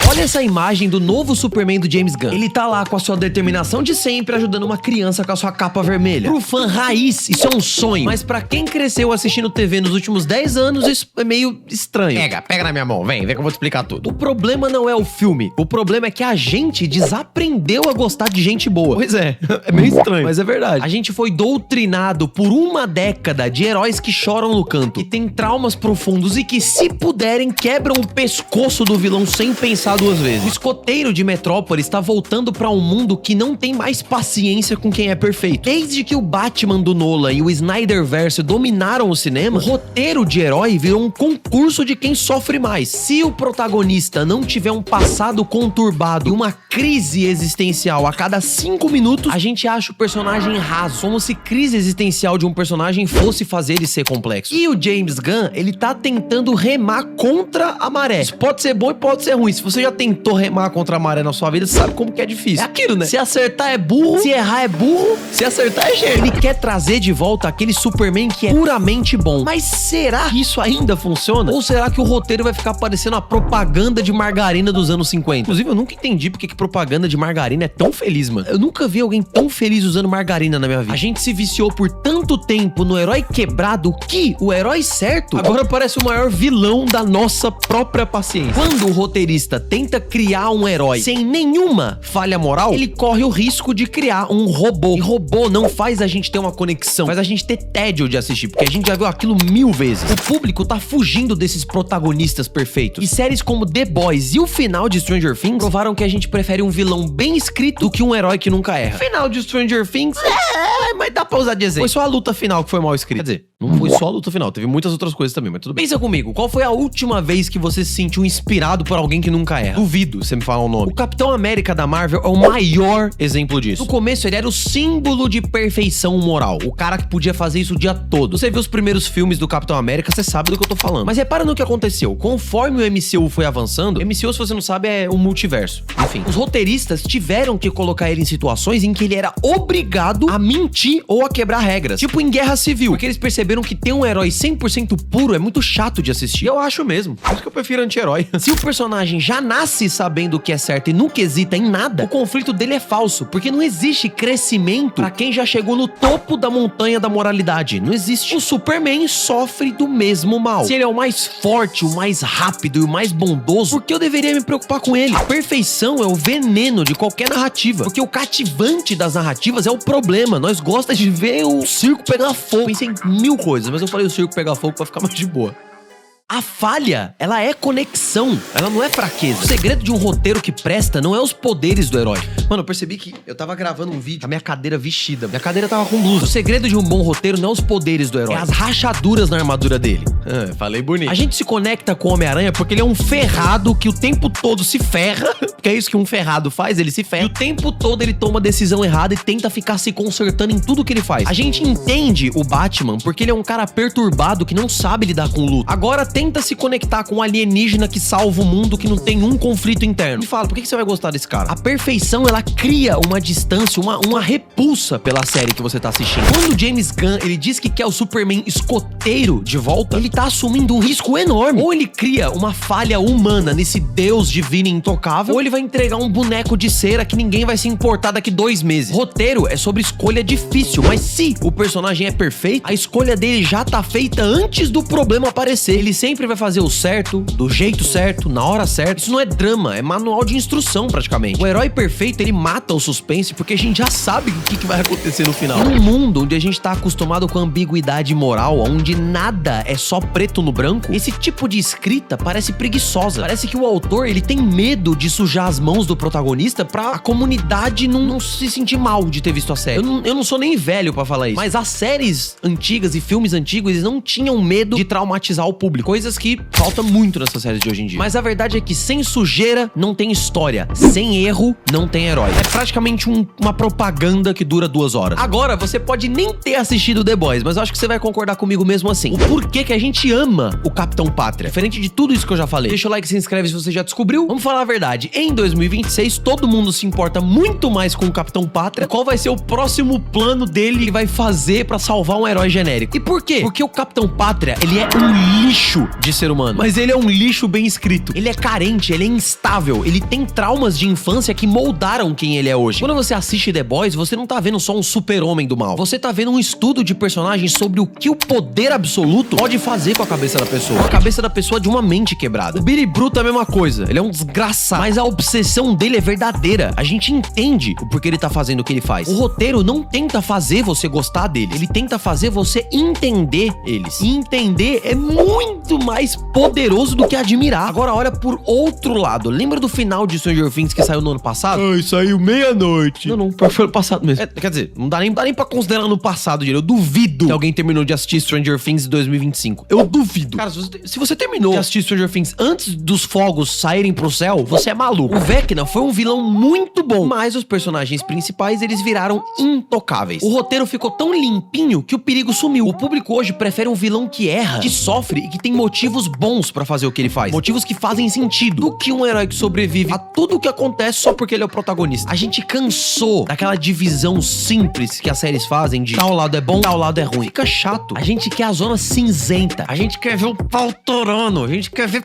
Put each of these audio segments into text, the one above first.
Olha essa imagem do novo Superman do James Gunn. Ele tá lá com a sua determinação de sempre, ajudando uma criança com a sua capa vermelha. Pro fã raiz, isso é um sonho. Mas pra quem cresceu assistindo TV nos últimos 10 anos, isso é meio estranho. Pega na minha mão, vem que eu vou te explicar tudo. O problema não é o filme. O problema é que a gente desaprendeu a gostar de gente boa. Pois é, é meio estranho, mas é verdade. A gente foi doutrinado por uma década de heróis que choram no canto, que tem traumas profundos e que, se puderem, quebram o pescoço do vilão sem pensar duas vezes. O escoteiro de Metrópolis está voltando pra um mundo que não tem mais paciência com quem é perfeito. Desde que o Batman do Nolan e o Snyderverse dominaram o cinema, o roteiro de herói virou um concurso de quem sofre mais. Se o protagonista não tiver um passado conturbado e uma crise existencial a cada 5 minutos, a gente acha o personagem raso, como se crise existencial de um personagem fosse fazer ele ser complexo. E o James Gunn, ele tá tentando remar contra a maré. Isso pode ser bom e pode ser ruim. Se você já tentou remar contra a maré na sua vida, você sabe como que é difícil. É aquilo, né? Se acertar é burro, se errar é burro, se acertar é gênio. Ele quer trazer de volta aquele Superman que é puramente bom. Mas será que isso ainda funciona? Ou será que o roteiro vai ficar parecendo a propaganda de margarina dos anos 50? Inclusive, eu nunca entendi porque que propaganda de margarina é tão feliz, mano. Eu nunca vi alguém tão feliz usando margarina na minha vida. A gente se viciou por tanto tempo no herói quebrado que o herói certo agora parece o maior vilão da nossa própria paciência. Quando o roteirista tenta criar um herói sem nenhuma falha moral, ele corre o risco de criar um robô. E robô não faz a gente ter uma conexão, faz a gente ter tédio de assistir, porque a gente já viu aquilo 1000 vezes. O público tá fugindo desses protagonistas perfeitos. E séries como The Boys e o final de Stranger Things provaram que a gente prefere um vilão bem escrito do que um herói que nunca erra. O final de Stranger Things, mas dá pra usar de exemplo. Foi só a luta final que foi mal escrita. Quer dizer, não foi só a luta final, teve muitas outras coisas também, mas tudo bem. Pensa comigo, qual foi a última vez que você se sentiu inspirado por alguém que nunca erra? Duvido você me falar o nome. O Capitão América da Marvel é o maior exemplo disso. No começo ele era o símbolo de perfeição moral, o cara que podia fazer isso o dia todo. Você viu os primeiros filmes do Capitão América, você sabe do que eu tô falando. Mas repara no que aconteceu. Conforme o MCU foi avançando, MCU, se você não sabe, é um multiverso. Enfim, os roteiristas tiveram que colocar ele em situações em que ele era obrigado a mentir ou a quebrar regras. Tipo em Guerra Civil, porque eles perceberam que ter um herói 100% puro é muito chato de assistir. Eu acho mesmo. Por isso que eu prefiro anti-herói. Se o personagem já nasce sabendo o que é certo e nunca hesita em nada, o conflito dele é falso, porque não existe crescimento pra quem já chegou no topo da montanha da moralidade. Não existe. O Superman sofre do mesmo mal. Se ele é o mais forte, o mais rápido e o mais bondoso, por que eu deveria me preocupar com ele? A perfeição é o veneno de qualquer narrativa, porque o cativante das narrativas é o problema. Nós gostamos de ver o circo pegar fogo. Pensei em 1000 coisas, mas eu falei o circo pegar fogo pra ficar mais de boa. A falha, ela é conexão, ela não é fraqueza. O segredo de um roteiro que presta não é os poderes do herói. Mano, eu percebi que eu tava gravando um vídeo, a minha cadeira vestida, minha cadeira tava com blusa. O segredo de um bom roteiro não é os poderes do herói, é as rachaduras na armadura dele. Falei bonito. A gente se conecta com o Homem-Aranha porque ele é um ferrado que o tempo todo se ferra, porque é isso que um ferrado faz, ele se ferra. E o tempo todo ele toma decisão errada e tenta ficar se consertando em tudo que ele faz. A gente entende o Batman porque ele é um cara perturbado que não sabe lidar com luto. Agora tenta se conectar com um alienígena que salva o mundo, que não tem um conflito interno. Me fala, por que você vai gostar desse cara? A perfeição, ela cria uma distância, uma repulsa pela série que você tá assistindo. Quando o James Gunn, ele diz que quer o Superman escoteiro de volta, ele tá assumindo um risco enorme. Ou ele cria uma falha humana nesse deus divino e intocável, ou ele vai entregar um boneco de cera que ninguém vai se importar daqui 2 meses. Roteiro é sobre escolha difícil, mas se o personagem é perfeito, a escolha dele já tá feita antes do problema aparecer. Ele sempre vai fazer o certo, do jeito certo, na hora certa. Isso não é drama, é manual de instrução praticamente. O herói perfeito, ele mata o suspense porque a gente já sabe o que vai acontecer no final. Num mundo onde a gente tá acostumado com a ambiguidade moral, onde nada é só preto no branco, esse tipo de escrita parece preguiçosa. Parece que o autor, ele tem medo de sujar as mãos do protagonista pra a comunidade não se sentir mal de ter visto a série. Eu não sou nem velho pra falar isso, mas as séries antigas e filmes antigos, eles não tinham medo de traumatizar o público. Coisas que falta muito nessas séries de hoje em dia. Mas a verdade é que sem sujeira não tem história, sem erro não tem herói. É praticamente uma propaganda que dura 2 horas. Agora, você pode nem ter assistido The Boys, mas eu acho que você vai concordar comigo mesmo assim. O porquê que a gente ama o Capitão Pátria, diferente de tudo isso que eu já falei. Deixa o like, se inscreve se você já descobriu. Vamos falar a verdade, em 2026 todo mundo se importa muito mais com o Capitão Pátria. Qual vai ser o próximo plano dele que vai fazer pra salvar um herói genérico? E por quê? Porque o Capitão Pátria, ele é um lixo de ser humano. Mas ele é um lixo bem escrito. Ele é carente, ele é instável, ele tem traumas de infância que moldaram quem ele é hoje. Quando você assiste The Boys, você não tá vendo só um super-homem do mal. Você tá vendo um estudo de personagens sobre o que o poder absoluto pode fazer com a cabeça da pessoa. A cabeça da pessoa de uma mente quebrada. O Billy Bruto é a mesma coisa. Ele é um desgraçado. Mas a obsessão dele é verdadeira. A gente entende o porquê ele tá fazendo o que ele faz. O roteiro não tenta fazer você gostar dele. Ele tenta fazer você entender eles. E entender é muito mais poderoso do que admirar. Agora olha por outro lado. Lembra do final de Stranger Things que saiu no ano passado? Ai, saiu meia-noite. Não, foi ano passado mesmo. Quer dizer, não dá nem pra considerar no passado, direito. Eu duvido que alguém terminou de assistir Stranger Things em 2025. Eu duvido. Cara, se você terminou de assistir Stranger Things antes dos fogos saírem pro céu, você é maluco. O Vecna foi um vilão muito bom, mas os personagens principais, eles viraram intocáveis. O roteiro ficou tão limpinho que o perigo sumiu. O público hoje prefere um vilão que erra, que sofre e que tem motivos bons pra fazer o que ele faz. Motivos que fazem sentido, do que um herói que sobrevive a tudo o que acontece só porque ele é o protagonista. A gente cansou daquela divisão simples que as séries fazem de tal lado é bom, tal lado é ruim. Fica chato. A gente quer a zona cinzenta. A gente quer ver o pau torando. A gente quer ver...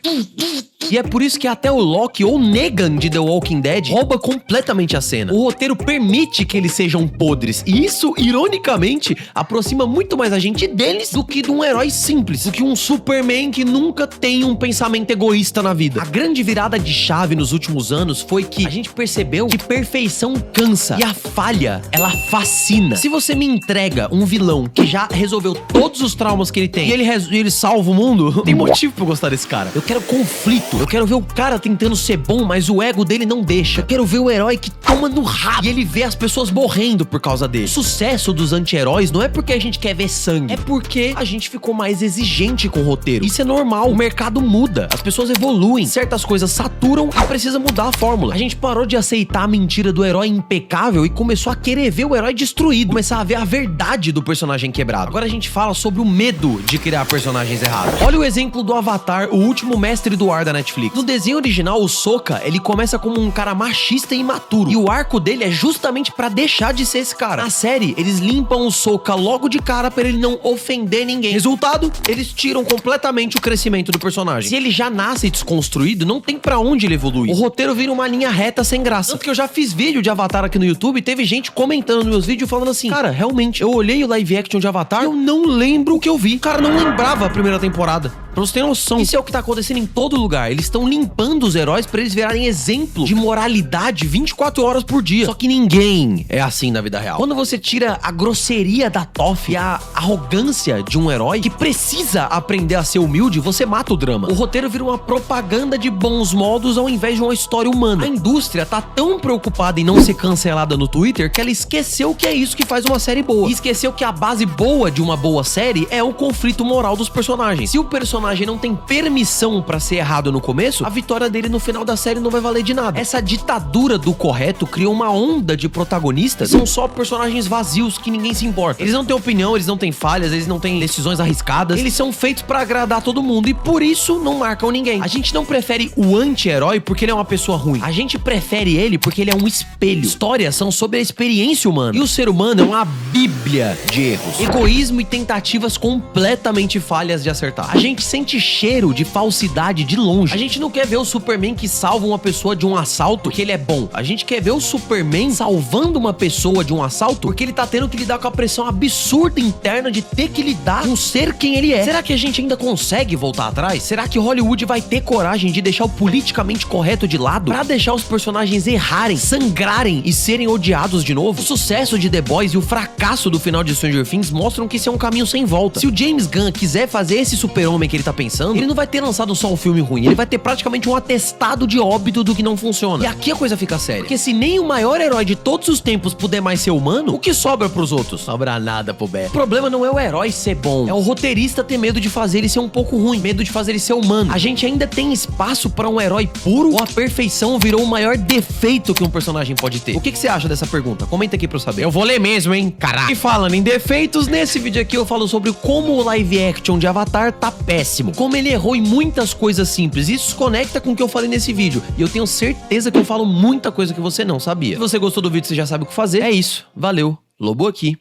E é por isso que até o Loki ou Negan de The Walking Dead rouba completamente a cena. O roteiro permite que eles sejam podres. E isso, ironicamente, aproxima muito mais a gente deles do que de um herói simples. Do que um Superman que nunca tem um pensamento egoísta na vida. A grande virada de chave nos últimos anos foi que a gente percebeu que perfeição cansa. E a falha, ela fascina. Se você me entrega um vilão que já resolveu todos os traumas que ele tem e ele salva o mundo, tem motivo pra eu gostar desse cara. Eu quero conflito. Eu quero ver o cara tentando ser bom, mas o ego dele não deixa. Eu quero ver o herói que toma no rabo e ele vê as pessoas morrendo por causa dele. O sucesso dos anti-heróis não é porque a gente quer ver sangue, é porque a gente ficou mais exigente com o roteiro. Isso é normal, o mercado muda, as pessoas evoluem, certas coisas saturam e precisa mudar a fórmula. A gente parou de aceitar a mentira do herói impecável e começou a querer ver o herói destruído, começar a ver a verdade do personagem quebrado. Agora a gente fala sobre o medo de criar personagens errados. Olha o exemplo do Avatar, o último mestre do ar da Netflix. No desenho original, o Sokka, ele começa como um cara machista e imaturo. E o arco dele é justamente pra deixar de ser esse cara. Na série, eles limpam o Sokka logo de cara pra ele não ofender ninguém. Resultado, eles tiram completamente o crescimento do personagem. Se ele já nasce desconstruído, não tem pra onde ele evoluir. O roteiro vira uma linha reta sem graça. Tanto que eu já fiz vídeo de Avatar aqui no YouTube e teve gente comentando nos meus vídeos falando assim: cara, realmente, eu olhei o live action de Avatar e eu não lembro o que eu vi. O cara não lembrava a primeira temporada. Pra você ter noção. Isso é o que tá acontecendo em todo lugar. Eles estão limpando os heróis pra eles virarem exemplo de moralidade 24 horas por dia. Só que ninguém é assim na vida real. Quando você tira a grosseria da Toph e a arrogância de um herói que precisa aprender a ser humilde, você mata o drama. O roteiro vira uma propaganda de bons modos ao invés de uma história humana. A indústria tá tão preocupada em não ser cancelada no Twitter que ela esqueceu que é isso que faz uma série boa. E esqueceu que a base boa de uma boa série é o conflito moral dos personagens. Se o personagem não tem permissão pra ser errado no começo, a vitória dele no final da série não vai valer de nada. Essa ditadura do correto criou uma onda de protagonistas que são só personagens vazios que ninguém se importa. Eles não têm opinião, eles não têm falhas, eles não têm decisões arriscadas, eles são feitos pra agradar todo mundo e por isso não marcam ninguém. A gente não prefere o anti-herói porque ele é uma pessoa ruim. A gente prefere ele porque ele é um espelho. Histórias são sobre a experiência humana. E o ser humano é uma bíblia de erros. Egoísmo e tentativas completamente falhas de acertar. A gente sente cheiro de falsidade de longe. A gente não quer ver o Superman que salva uma pessoa de um assalto porque ele é bom. A gente quer ver o Superman salvando uma pessoa de um assalto porque ele tá tendo que lidar com a pressão absurda interna de ter que lidar com ser quem ele é. Será que a gente ainda consegue voltar atrás? Será que Hollywood vai ter coragem de deixar o politicamente correto de lado pra deixar os personagens errarem, sangrarem e serem odiados de novo? O sucesso de The Boys e o fracasso do final de Stranger Things mostram que isso é um caminho sem volta. Se o James Gunn quiser fazer esse super-homem que ele tá pensando, ele não vai ter lançado só um filme ruim, ele vai ter praticamente um atestado de óbito do que não funciona. E aqui a coisa fica séria. Porque se nem o maior herói de todos os tempos puder mais ser humano, o que sobra pros outros? Sobra nada, pô, Bé. O problema não é o herói ser bom, é o roteirista ter medo de fazer ele ser um pouco ruim, medo de fazer ele ser humano. A gente ainda tem espaço pra um herói puro ou a perfeição virou o maior defeito que um personagem pode ter? O que você acha dessa pergunta? Comenta aqui pra eu saber. Eu vou ler mesmo, hein? Caraca. E falando em defeitos, nesse vídeo aqui eu falo sobre como o live action de Avatar tá péssimo. Como ele errou em muitas coisas simples. Isso se conecta com o que eu falei nesse vídeo. E eu tenho certeza que eu falo muita coisa que você não sabia. Se você gostou do vídeo, você já sabe o que fazer. É isso. Valeu. Lobo aqui.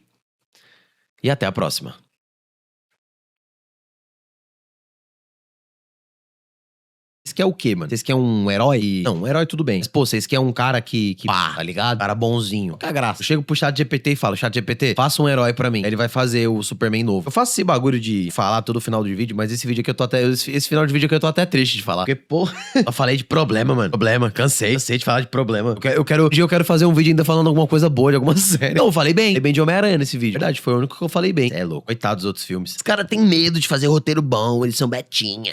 E até a próxima. querem o quê, mano? Vocês querem um herói? Não, um herói tudo bem. Mas, pô, vocês querem um cara que pá, tá ligado? Cara bonzinho. Que graça. Eu chego pro ChatGPT e falo, ChatGPT, faça um herói pra mim. Aí ele vai fazer o Superman novo. Eu faço esse bagulho de falar todo final de vídeo, mas esse vídeo aqui eu tô até... Esse final de vídeo aqui eu tô até triste de falar. Porque, pô, eu falei de problema, mano. Problema. Cansei de falar de problema. Eu quero fazer um vídeo ainda falando alguma coisa boa de alguma série. Não, eu falei bem de Homem-Aranha nesse vídeo. Verdade, foi o único que eu falei bem. É louco. Coitado dos outros filmes. Os caras têm medo de fazer roteiro bom, eles são betinha.